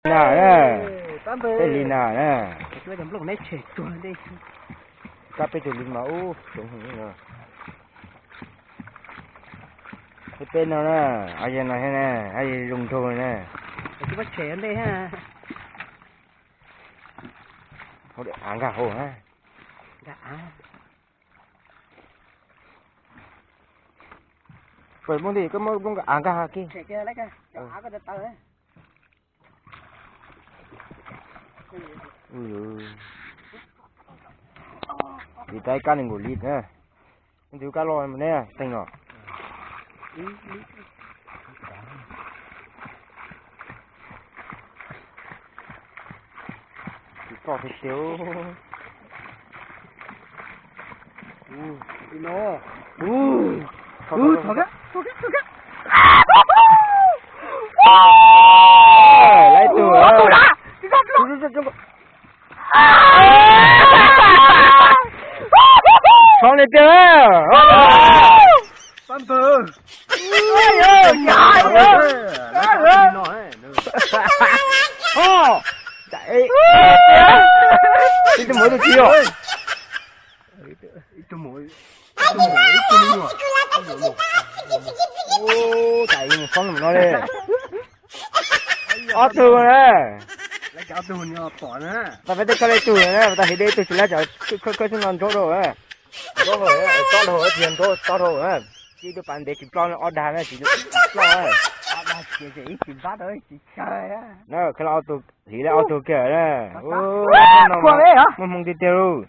nào nè cái gì nào nè cái đầm lúc này chết tuần đi cà phê tụi mình máu cũng hình như cái tên nào nè ai giờ này nè ai dùng thôi nè cái bắt trẻ đây ha không để ăn gà hồ ha gà vậy muốn gì có muốn ăn gà kia trẻ kia lấy cái gà có được tao đấy đi tay cá này ngủ lít nè con thiếu cá lòi mà nè xanh rồi có thịt xíu đi nó thôi cái lấy tù con này chưa con bự chạy đi tôi mới được chiều tôi mỗi chạy một con mà nó đi ở tù nè lấy cháu tù nhỏ bỏ nữa ta phải tới cái tù nè ta thấy đây tôi chỉ là cháu cái xuống nằm chỗ rồi á chỗ rồi á chỗ rồi tiền chỗ rồi á chỉ được bạn để chụp con ở đà này chỉ được lo á chỉ chụp phát thôi chỉ chơi á nó cái auto thì là auto kia nè qua đấy hả mong đi tiêu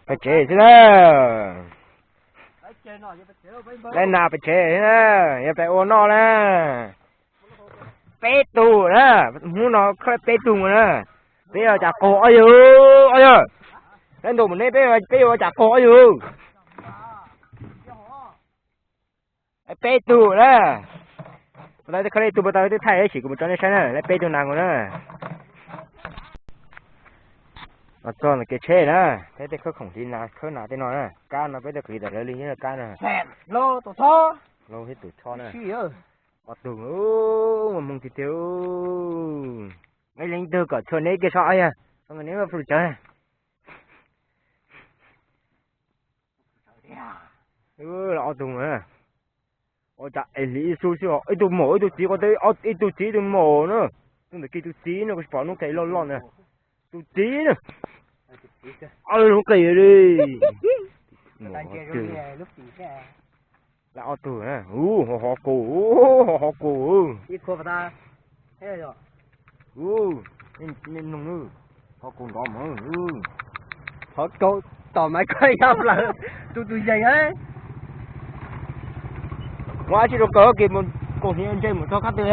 phải chế chứ nè lên nào phải chế nè phải ô nó nè bé tù nè muốn nó khơi bé tù nè bé giờ chả cổ ơi lên đồ mình đây bé giờ chả cổ ơi bé tù nè đây cái tù bắt đầu cái thay chỉ của một chỗ này nè lấy bé tù nàng rồi nè nó cho là cái chế nè thế thì khơi khổng tin nào khơi nào thế nói nè cá nó bây giờ kỳ để lên như là cá nè lô tổ thô lô hết tủ cho nè chi ơi ở tủ mà mông thì tiêu ngay lên từ cả chuột đấy cái sỏi à xong rồi nếu mà phụ chơi là ở tủ nè ở chả ấy lý số số ấy tủ mổ ấy tủ chỉ có tới ấy tủ chỉ tủ mổ nữa nhưng mà cái tủ chỉ nó có bỏ nó cái lon nè tủ chỉ nè nó cái đi là ở tủ nè họ cổ ít cô vào ta thế rồi nên nông ngư họ cổ đó mà họ cổ tỏ máy quay không là tôi dày ấy ngoài chỉ được cỡ kịp một cổ thì anh chơi một cho khách đi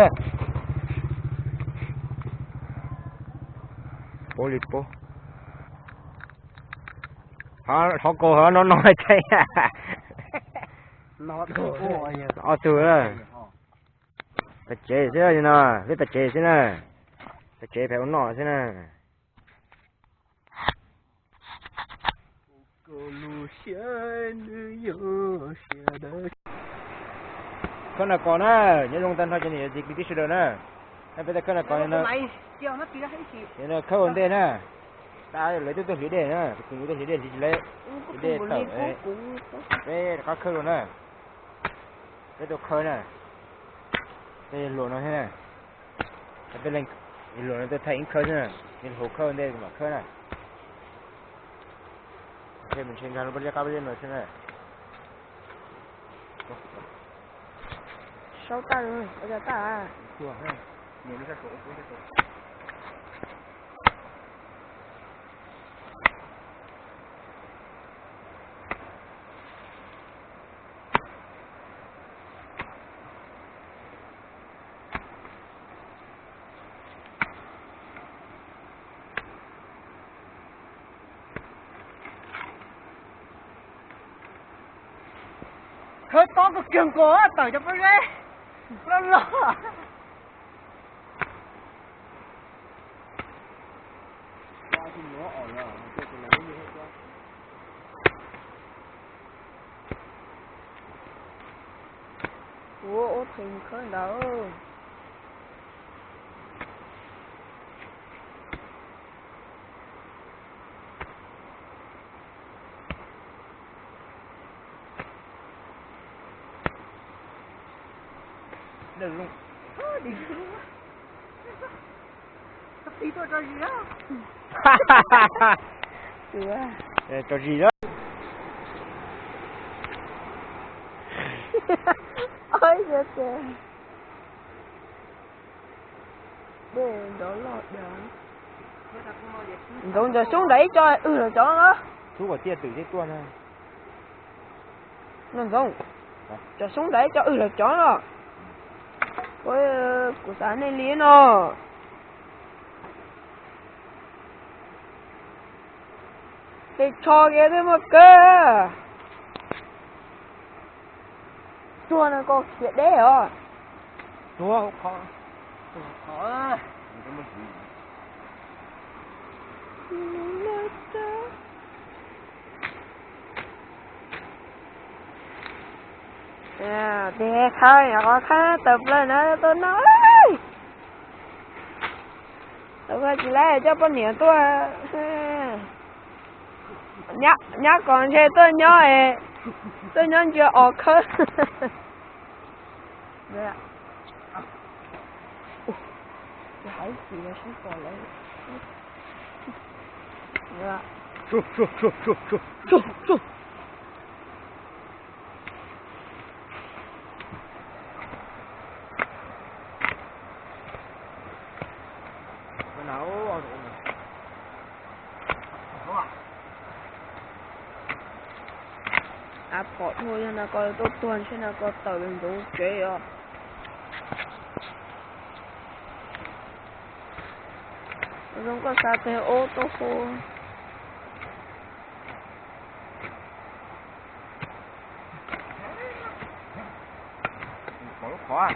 bố lịt bố họ cổ họ nó nói chơi nó thôi ở tù rồi phải chế thế này nè phải chế thế này phải chế phải ổn nọ thế này con nào còn á nhớ lông tân thôi cho nên gì cái sữa nè hay bây giờ con nào còn nữa mày chiều nó chỉ là hay gì thế là khâu ổn định nè ta lấy tôi hủy đề nè cùng tôi hủy đề thì lấy hủy đề tẩu đây có khâu rồi nè đây tôi khơi nè đây lỗ nó thế này đây lên lỗ nó tôi thấy khơi nè nên hồ khơi đây mà khơi này thế mình xem ra nó bây giờ cao lên rồi thế này sáu ta rồi bây giờ ta à chùa ha nhìn nó ra sổ hơi to cực trường cổ tởi cho nó ghê nó lọ ô thành khơi đâu đừng luôn. Đi luôn. Sắp tí tôi cho gì đó. Cho gì đó. Ôi giời trời. Để đó lọt được. Rồi xuống đẩy cho rồi chọn đó. Chú của tia tử thế tuôn ha. Nó không. Cho xuống đẩy cho rồi chọn đó. Ôi của sáng này liền nó. Cái cho cái đấy mà cơ. Chua nó có chuyện đấy hả? Chua khó. Khó á. À, để khai có khai tập lên nữa tôi nói. Tôi chỉ lấy cho con nhỉ tôi. Nhắc còn chơi tôi nhớ ấy. Tôi nhớ chưa ở khơi. Đấy ạ. Cái gì mà xuống cỏ lấy. Đấy ạ. Chụp. Cái nào ở À bỏ thôi cho nó coi tốt tuần cho nó có tàu đường đúng chế à. Không có sao cái ô tô khô. khó à.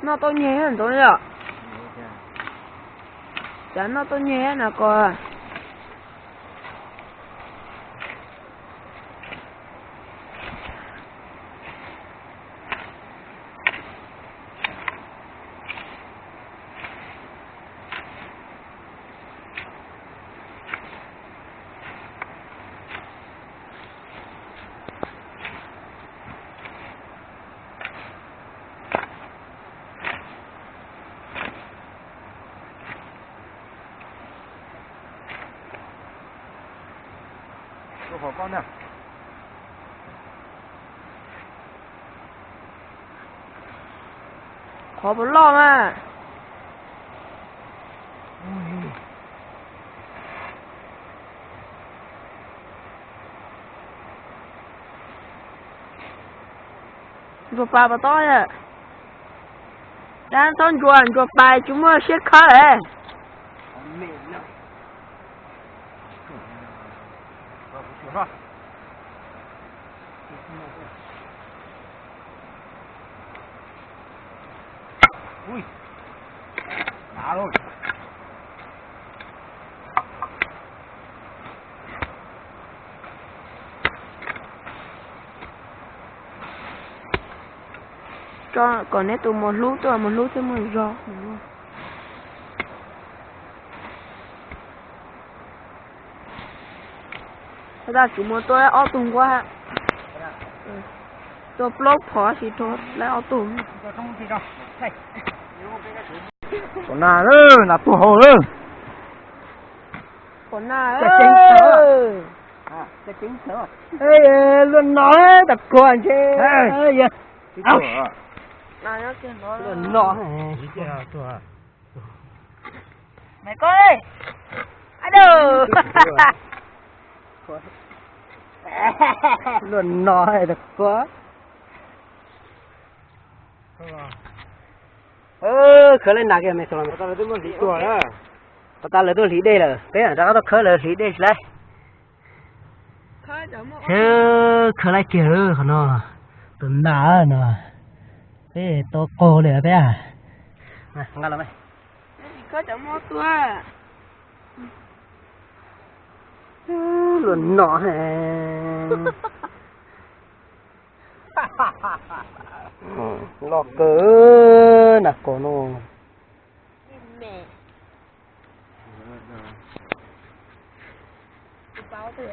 Nó tôi nhé hẳn tôi ạ. Chán nó tôi nhé nè coi. Của con nè. Khó bố lo mà. Rồi bà tôi à. Đang tôn chuẩn rồi bài chúng mơ siết khó đấy. Mẹ nó. Rồi. Ui. Đá rồi. Cho còn nếu tụi một lúc thì mình rõ. Thật ra chỉ một tôi ở tùng quá. Tôi blog phó thì thôi lấy ở tùng. Không gì đâu. Này. Còn nào nữa, là tù hồ nữa. Còn nào Cái chính sở. ơi. Cái chính sở. Ê, luôn nói tập còn chứ. Ê. Dạ. Áo. Nào nó kêu nó Luôn nói. mày coi đi. Aduh. Luôn nói thật quá. Khởi lên nạc kìa mày xong rồi. Tao là tôi muốn lý chùa đó. Ta lấy tôi lý đây là. Cái này ta có khởi lấy lý đây lại. Khởi lại kìa rồi hả nó. Tôi nà nó. Thế tôi cô để bé à. Nè, ngắt là mày. Có chấm mó tua. luôn nọ hè lọ cỡ nè cổ nó mẹ báo từ